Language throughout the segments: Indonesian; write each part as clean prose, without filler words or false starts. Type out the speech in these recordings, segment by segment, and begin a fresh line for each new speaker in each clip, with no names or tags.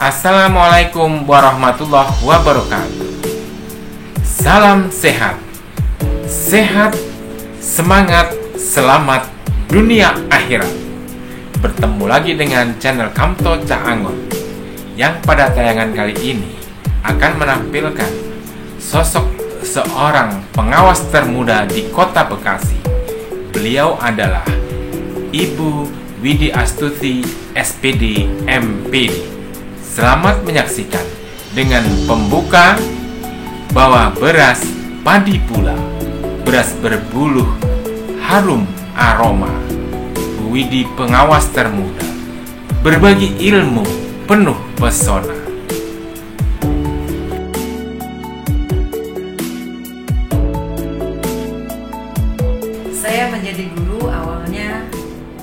Assalamualaikum warahmatullahi wabarakatuh. Salam sehat. Sehat, semangat, selamat dunia akhirat. Bertemu lagi dengan channel Kamto Cak Angon, yang pada tayangan kali ini akan menampilkan sosok seorang pengawas termuda di Kota Bekasi. Beliau adalah Ibu Widi Astuti SPD MPD. Selamat menyaksikan dengan pembuka bawa beras padi pula, beras berbuluh harum aroma. Bu Widi pengawas termuda, berbagi ilmu penuh pesona.
Saya menjadi guru awalnya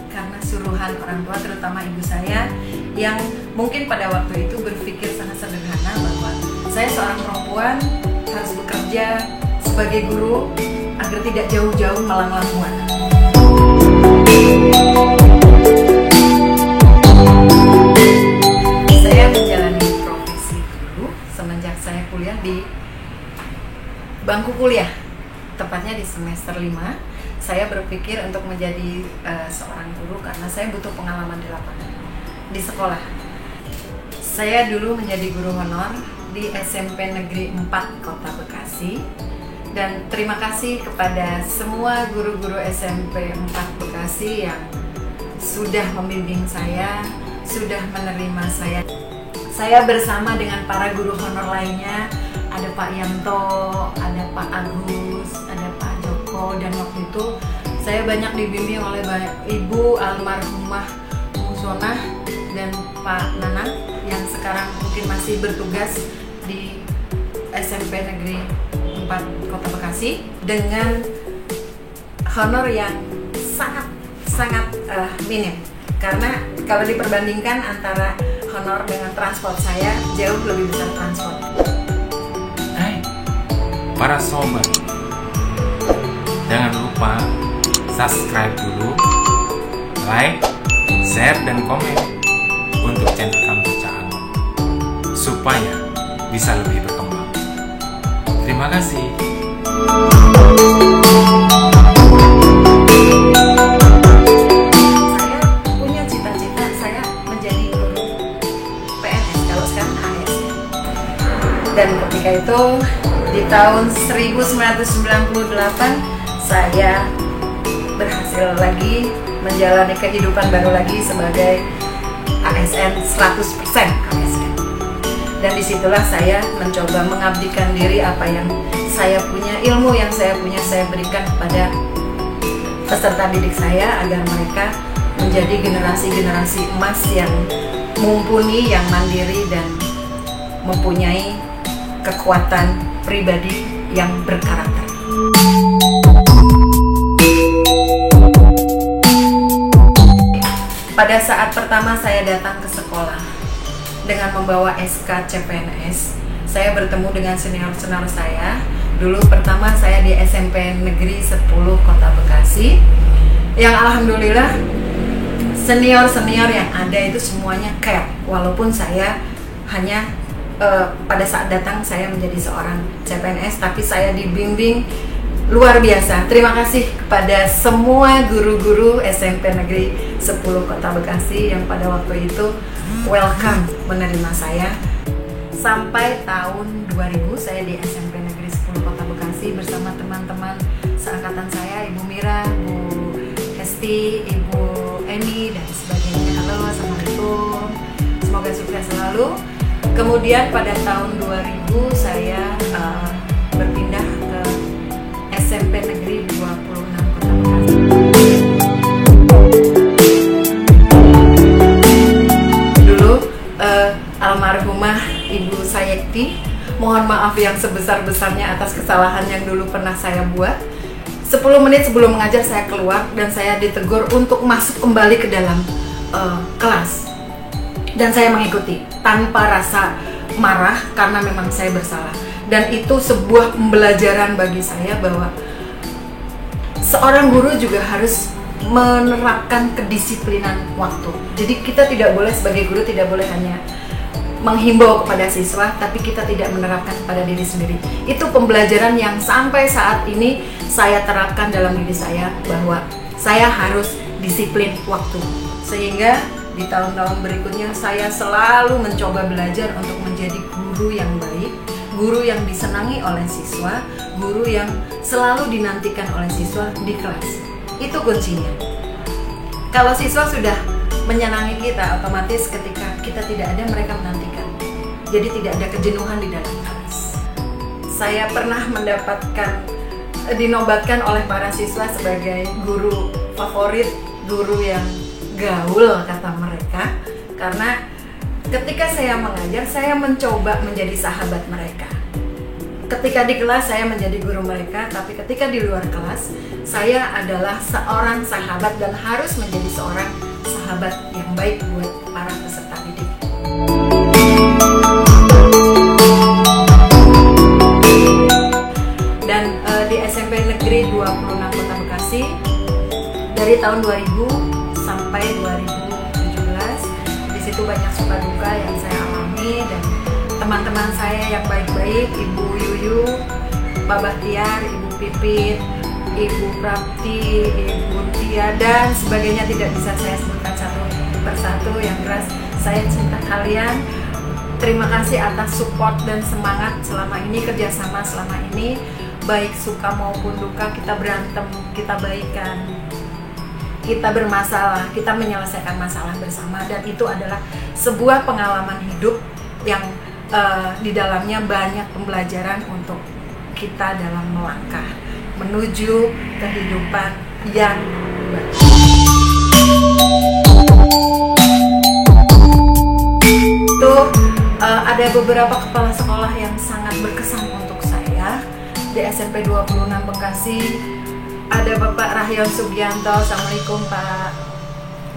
karena suruhan orang tua, terutama ibu saya, yang mungkin pada waktu itu berpikir sangat sederhana bahwa saya seorang perempuan harus bekerja sebagai guru agar tidak jauh-jauh malang-malang buana. Saya menjalani profesi guru semenjak saya kuliah di bangku kuliah, tepatnya di semester 5. Saya berpikir untuk menjadi seorang guru karena saya butuh pengalaman di lapangan, di sekolah. Saya dulu menjadi guru honor di SMP Negeri 4 Kota Bekasi. Dan terima kasih kepada semua guru-guru SMP 4 Bekasi yang sudah membimbing saya, sudah menerima saya. Saya bersama dengan para guru honor lainnya, ada Pak Yanto, ada Pak Agus, ada Pak Joko, dan waktu itu saya banyak dibimbing oleh Ibu almarhumah Musonah dan Pak Nanang yang sekarang mungkin masih bertugas di SMP Negeri 4 Kota Bekasi dengan honor yang sangat minim, karena kalau diperbandingkan antara honor dengan transport, saya jauh lebih besar transport.
Hai para sobat, jangan lupa subscribe dulu, like, share, dan komen untuk channel Kamto Cak Angon supaya bisa lebih berkembang. Terima kasih.
Saya punya cita-cita saya menjadi guru PNS, kalau sekarang ASN. Dan ketika itu di tahun 1998 saya berhasil lagi menjalani kehidupan baru lagi sebagai ASN 100% ASN. Dan disitulah saya mencoba mengabdikan diri, apa yang saya punya, ilmu yang saya punya, saya berikan kepada peserta didik saya agar mereka menjadi generasi-generasi emas yang mumpuni, yang mandiri, dan mempunyai kekuatan pribadi yang berkarakter. Pada saat pertama saya datang ke sekolah dengan membawa SK CPNS, saya bertemu dengan senior-senior saya. Dulu pertama saya di SMP Negeri 10 Kota Bekasi, yang alhamdulillah senior-senior yang ada itu semuanya care, walaupun saya hanya pada saat datang saya menjadi seorang CPNS, tapi saya dibimbing luar biasa. Terima kasih kepada semua guru-guru SMP Negeri 10 Kota Bekasi yang pada waktu itu welcome menerima saya. Sampai tahun 2000 saya di SMP Negeri 10 Kota Bekasi bersama teman-teman seangkatan saya, Ibu Mira, Bu Hesti, Ibu Eni, dan sebagainya. Halo, assalamualaikum, semoga sukses selalu. Kemudian pada tahun 2000 saya berpindah ke SMP Negeri 26 Kota Bekasi. Dulu almarhumah Ibu Sayekti, mohon maaf yang sebesar-besarnya atas kesalahan yang dulu pernah saya buat. 10 menit sebelum mengajar saya keluar dan saya ditegur untuk masuk kembali ke dalam kelas. Dan saya mengikuti tanpa rasa marah karena memang saya bersalah. Dan itu sebuah pembelajaran bagi saya bahwa seorang guru juga harus menerapkan kedisiplinan waktu. Jadi kita tidak boleh, sebagai guru tidak boleh hanya menghimbau kepada siswa, tapi kita tidak menerapkan pada diri sendiri. Itu pembelajaran yang sampai saat ini saya terapkan dalam diri saya, bahwa saya harus disiplin waktu. Sehingga di tahun-tahun berikutnya saya selalu mencoba belajar untuk menjadi guru yang baik, guru yang disenangi oleh siswa, guru yang selalu dinantikan oleh siswa di kelas. Itu kuncinya. Kalau siswa sudah menyenangi kita, otomatis ketika kita tidak ada, mereka menantikan. Jadi tidak ada kejenuhan di dalam kelas. Saya pernah dinobatkan oleh para siswa sebagai guru favorit, guru yang gaul kata mereka, karena ketika saya mengajar, saya mencoba menjadi sahabat mereka. Ketika di kelas saya menjadi guru mereka, tapi ketika di luar kelas saya adalah seorang sahabat dan harus menjadi seorang sahabat yang baik buat para peserta didik. Dan di SMP Negeri 26 Kota Bekasi dari tahun 2000 sampai 2017, di situ banyak suka duka yang saya alami, dan teman-teman saya yang baik-baik, Ibu Yuyu, Pak Bahtiar, Ibu Pipit, Ibu Prapti, Ibu Tia, dan sebagainya tidak bisa saya sebutkan satu persatu. Yang jelas saya cinta kalian. Terima kasih atas support dan semangat selama ini, kerjasama selama ini, baik suka maupun duka. Kita berantem, kita baikan, kita bermasalah, kita menyelesaikan masalah bersama, dan itu adalah sebuah pengalaman hidup yang di dalamnya banyak pembelajaran untuk kita dalam melangkah menuju kehidupan yang baik. Itu ada beberapa kepala sekolah yang sangat berkesan untuk saya di SMP 26 Bekasi. Ada Bapak Rahyon Sugianto, Assalamualaikum Pak,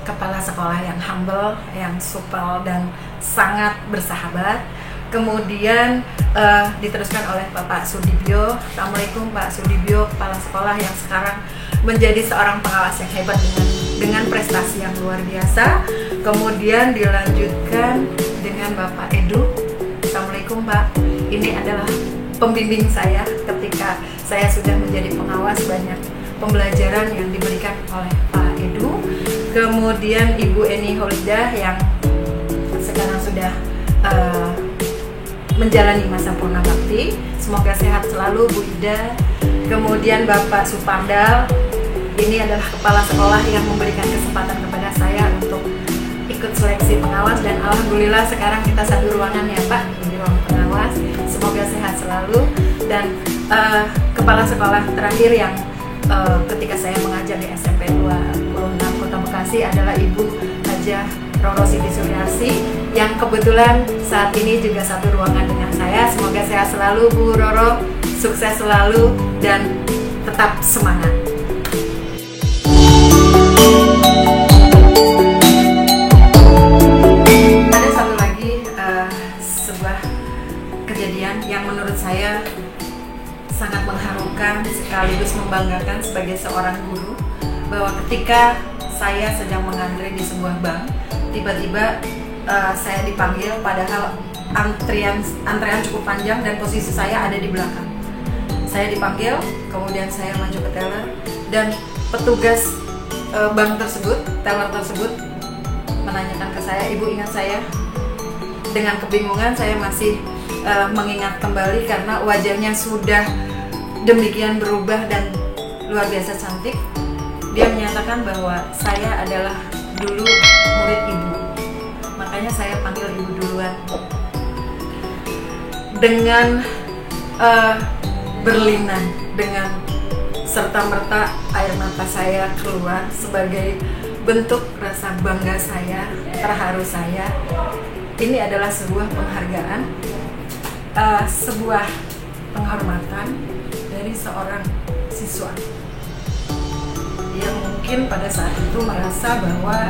kepala sekolah yang humble, yang supel dan sangat bersahabat. Kemudian diteruskan oleh Bapak Sudibyo, Assalamualaikum Pak Sudibyo, kepala sekolah yang sekarang menjadi seorang pengawas yang hebat dengan prestasi yang luar biasa. Kemudian dilanjutkan dengan Bapak Edu, Assalamualaikum Pak, ini adalah pembimbing saya ketika saya sudah menjadi pengawas. Banyak pembelajaran yang diberikan oleh Pak Edu. Kemudian Ibu Eni Holidah yang sekarang sudah menjalani masa purna bakti, semoga sehat selalu Bu Ida. Kemudian Bapak Supardal, ini adalah kepala sekolah yang memberikan kesempatan kepada saya untuk ikut seleksi pengawas, dan alhamdulillah sekarang kita satu ruangan ya Pak, di ruang pengawas. Semoga sehat selalu. Dan kepala sekolah terakhir yang ketika saya mengajar di SMP 26 Kota Bekasi adalah Ibu Hajah Roro Siti Suryarsi, yang kebetulan saat ini juga satu ruangan dengan saya. Semoga sehat selalu Bu Roro, sukses selalu dan tetap semangat. Ada satu lagi sebuah kejadian yang menurut saya sangat mengharukan sekaligus membanggakan sebagai seorang guru, bahwa ketika saya sedang mengantri di sebuah bank, tiba-tiba saya dipanggil, padahal antrean cukup panjang dan posisi saya ada di belakang. Saya dipanggil, kemudian saya maju ke teller, dan petugas bank tersebut, teller tersebut menanyakan ke saya, "Ibu ingat saya?" Dengan kebingungan saya masih mengingat kembali karena wajahnya sudah demikian berubah dan luar biasa cantik. Dia menyatakan bahwa saya adalah dulu murid ibu, makanya saya panggil ibu duluan. Dengan berlinang, dengan serta-merta air mata saya keluar sebagai bentuk rasa bangga saya, terharu saya. Ini adalah sebuah penghargaan, sebuah penghormatan dari seorang siswa yang mungkin pada saat itu merasa bahwa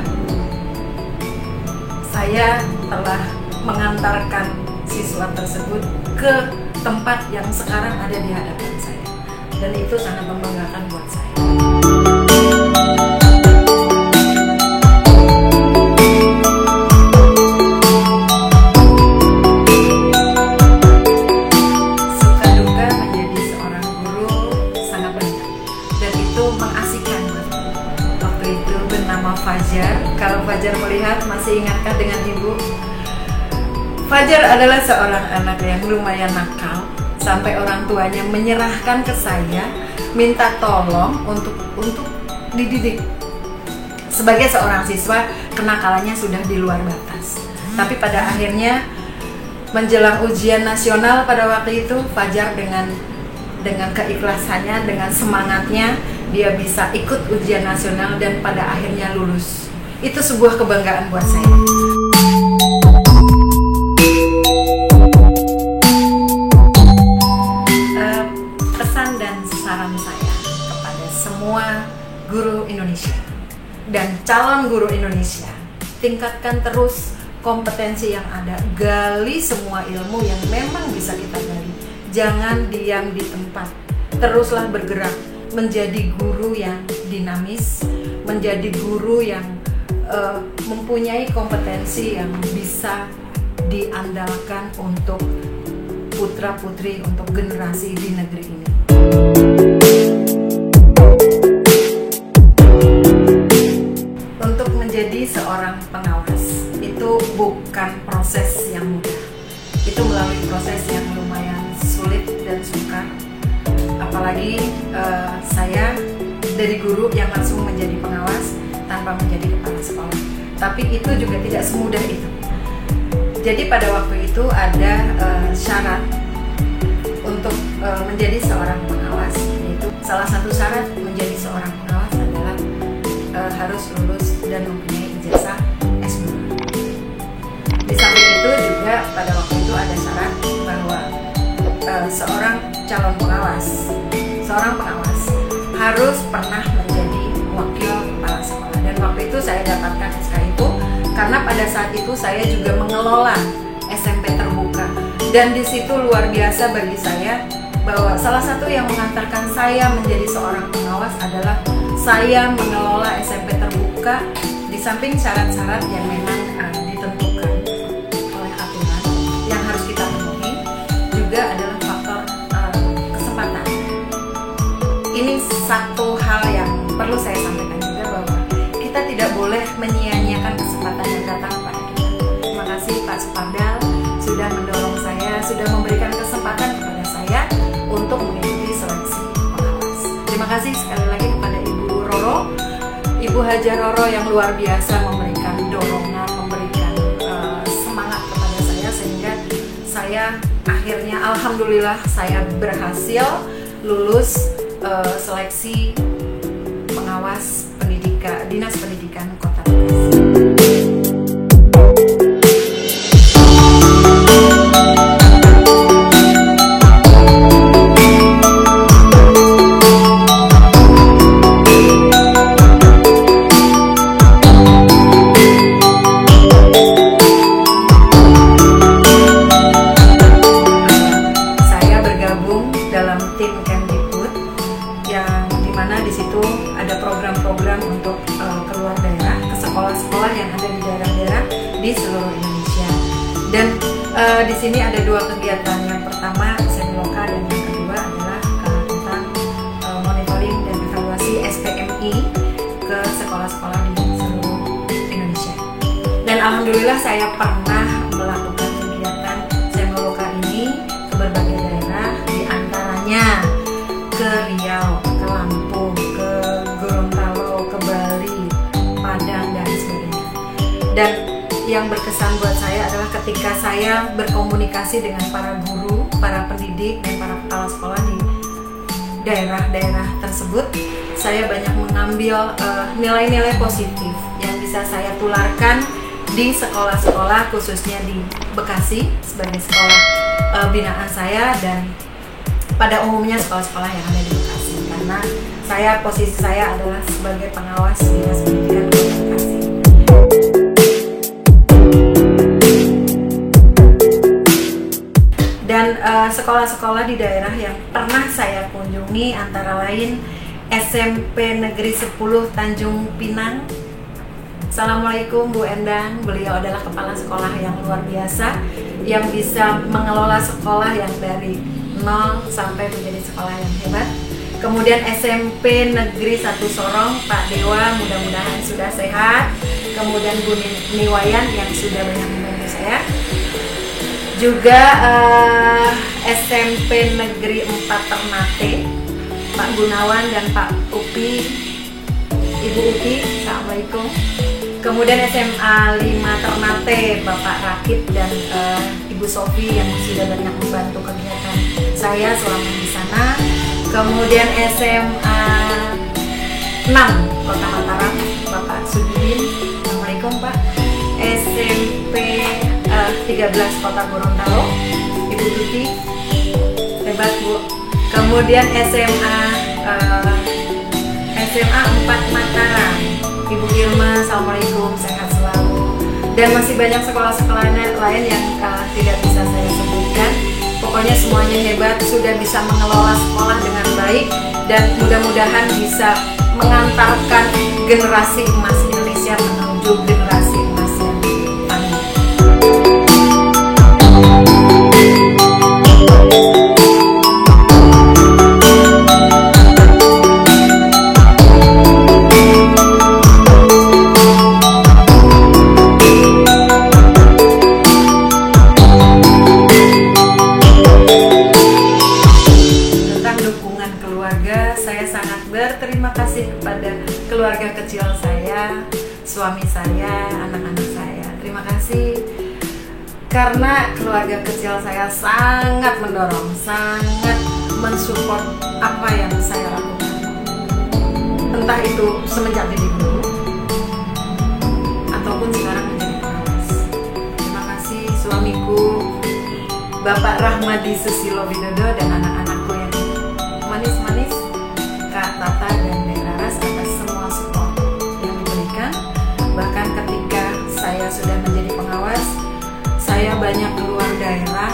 saya telah mengantarkan siswa tersebut ke tempat yang sekarang ada di hadapan saya, dan itu sangat membanggakan buat saya. bernama Fajar. Kalau Fajar melihat, masih ingatkah dengan ibu? Fajar adalah seorang anak yang lumayan nakal, sampai orang tuanya menyerahkan ke saya, minta tolong untuk dididik. Sebagai seorang siswa, kenakalannya sudah di luar batas. Tapi pada akhirnya menjelang ujian nasional pada waktu itu, Fajar dengan keikhlasannya, dengan semangatnya, dia bisa ikut ujian nasional dan pada akhirnya lulus. Itu sebuah kebanggaan buat saya. Pesan dan saran saya kepada semua guru Indonesia dan calon guru Indonesia, tingkatkan terus kompetensi yang ada, gali semua ilmu yang memang bisa kita gali. Jangan diam di tempat, teruslah bergerak, menjadi guru yang dinamis, menjadi guru yang mempunyai kompetensi yang bisa diandalkan untuk putra-putri, untuk generasi di negeri ini. Untuk menjadi seorang pengawas, itu bukan proses yang mudah. Itu melalui proses yang lumayan sulit dan sukar. Apalagi saya dari guru yang langsung menjadi pengawas tanpa menjadi kepala sekolah. Tapi itu juga tidak semudah itu. Jadi pada waktu itu ada syarat untuk menjadi seorang pengawas, yaitu salah satu syarat menjadi seorang pengawas adalah harus lulus dan mempunyai ijazah S2. Di samping itu juga pada waktu itu ada syarat bahwa seorang calon pengawas, seorang pengawas harus pernah menjadi wakil kepala sekolah. Dan waktu itu saya dapatkan SK itu karena pada saat itu saya juga mengelola SMP terbuka. Dan di situ luar biasa bagi saya bahwa salah satu yang mengantarkan saya menjadi seorang pengawas adalah saya mengelola SMP terbuka. Di samping syarat-syarat yang memang ditentukan oleh aturan yang harus kita penuhi, juga adalah faktor kesempatan. Ini satu hal yang perlu saya sampaikan juga, bahwa kita tidak boleh menyia-nyiakan kesempatan yang datang pada kita. Terima kasih Pak Supardal sudah mendorong saya, sudah memberikan kesempatan kepada saya untuk mengikuti seleksi pengawas. Terima kasih sekali lagi kepada Ibu Roro, Ibu Haja Roro yang luar biasa memberikan dorongan, memberikan semangat kepada saya, sehingga saya akhirnya alhamdulillah saya berhasil lulus seleksi pengawas pendidikan, Dinas Pendidikan Kota Bekasi. Di sini ada dua kegiatan. Yang pertama Semiloka dan yang kedua adalah tentang monitoring dan evaluasi SPMI ke sekolah-sekolah di seluruh Indonesia. Dan alhamdulillah saya pernah melakukan kegiatan Semiloka ini ke berbagai daerah, di antaranya ke Riau, ke Lampung, ke Gorontalo, ke Bali, Padang dan sebagainya. Dan yang berkesan buat saya adalah ketika saya berkomunikasi dengan para guru, para pendidik, dan para kepala sekolah di daerah-daerah tersebut, saya banyak mengambil nilai-nilai positif yang bisa saya tularkan di sekolah-sekolah, khususnya di Bekasi sebagai sekolah binaan saya, dan pada umumnya sekolah-sekolah yang ada di Bekasi, karena posisi saya adalah sebagai pengawas Dinas Pendidikan Kota Bekasi. Dan sekolah-sekolah di daerah yang pernah saya kunjungi antara lain SMP Negeri 10 Tanjung Pinang. Assalamualaikum Bu Endang, beliau adalah kepala sekolah yang luar biasa, yang bisa mengelola sekolah yang dari nol sampai menjadi sekolah yang hebat. Kemudian SMP Negeri 1 Sorong, Pak Dewa, mudah-mudahan sudah sehat. Kemudian Bu Niwayan yang sudah banyak membantu saya. Juga SMP Negeri 4 Ternate, Pak Gunawan dan Pak Upi, Ibu Upi, assalamualaikum. Kemudian SMA 5 Ternate, Bapak Rakit dan Ibu Sofi yang sudah banyak membantu kegiatan saya selama di sana. Kemudian SMA 6 Kota Mataram, Bapak Sudin, assalamualaikum Pak. SMP 13 Kota Gorontalo, Ibu Tuti, hebat Bu. Kemudian SMA 4 Mataram, Ibu Irma, assalamualaikum, sehat selalu. Dan masih banyak sekolah-sekolah lain yang tidak bisa saya sebutkan. Pokoknya semuanya hebat, sudah bisa mengelola sekolah dengan baik, dan mudah-mudahan bisa mengantarkan generasi emas Indonesia menuju generasi emas yang tangguh. Saya sangat berterima kasih kepada keluarga kecil saya, suami saya, anak-anak saya. Terima kasih karena keluarga kecil saya sangat mendorong, sangat mensupport apa yang saya lakukan. Entah itu semenjak jadi guru ataupun sekarang menjadi pengawas. Terima kasih suamiku, Bapak Rahmadi Susilo Widodo, dan anak-anakku yang manis-manis, Kak Tata dan Dek Laras, atas semua support yang diberikan. Bahkan ketika saya sudah menjadi pengawas, saya banyak keluar daerah.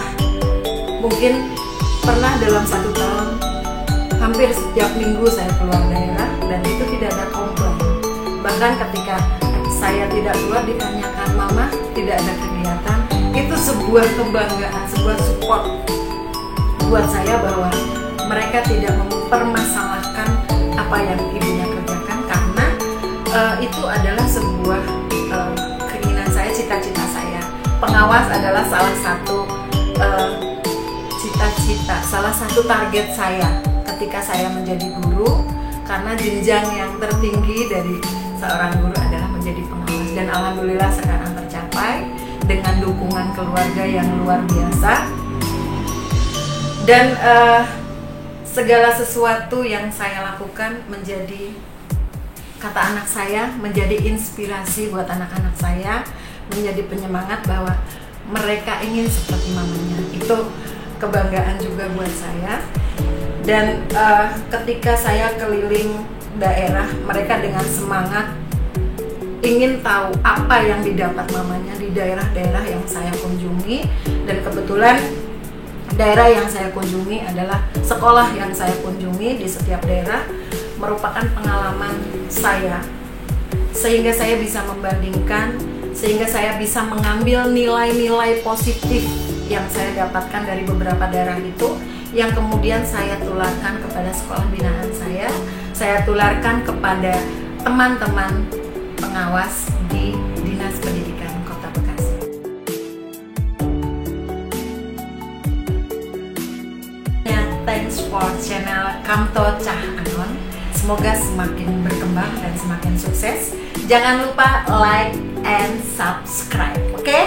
Mungkin pernah dalam 1 tahun hampir setiap minggu saya keluar daerah, dan itu tidak ada komplain. Bahkan ketika saya tidak keluar ditanyakan, "Mama, tidak ada kegiatan." Itu sebuah kebanggaan, sebuah support buat saya bahwa mereka tidak mempermasalahkan apa yang ibunya kerjakan, karena itu adalah sebuah keinginan saya, cita-cita saya. Pengawas adalah salah satu cita-cita, salah satu target saya ketika saya menjadi guru, karena jenjang yang tertinggi dari seorang guru adalah menjadi pengawas, dan alhamdulillah sekarang tercapai dengan dukungan keluarga yang luar biasa. Dan segala sesuatu yang saya lakukan menjadi, kata anak saya, menjadi inspirasi buat anak-anak saya, menjadi penyemangat bahwa mereka ingin seperti mamanya. Itu kebanggaan juga buat saya. Dan ketika saya keliling daerah, mereka dengan semangat ingin tahu apa yang didapat mamanya di daerah-daerah yang saya kunjungi. Dan kebetulan daerah yang saya kunjungi adalah sekolah yang saya kunjungi di setiap daerah, merupakan pengalaman saya, sehingga saya bisa membandingkan, sehingga saya bisa mengambil nilai-nilai positif yang saya dapatkan dari beberapa daerah itu, yang kemudian saya tularkan kepada sekolah binaan saya tularkan kepada teman-teman pengawas di Dinas Pendidikan Kota Bekasi. Thanks for channel Kamto Cah Anon. Semoga semakin berkembang dan semakin sukses. Jangan lupa like and subscribe, oke?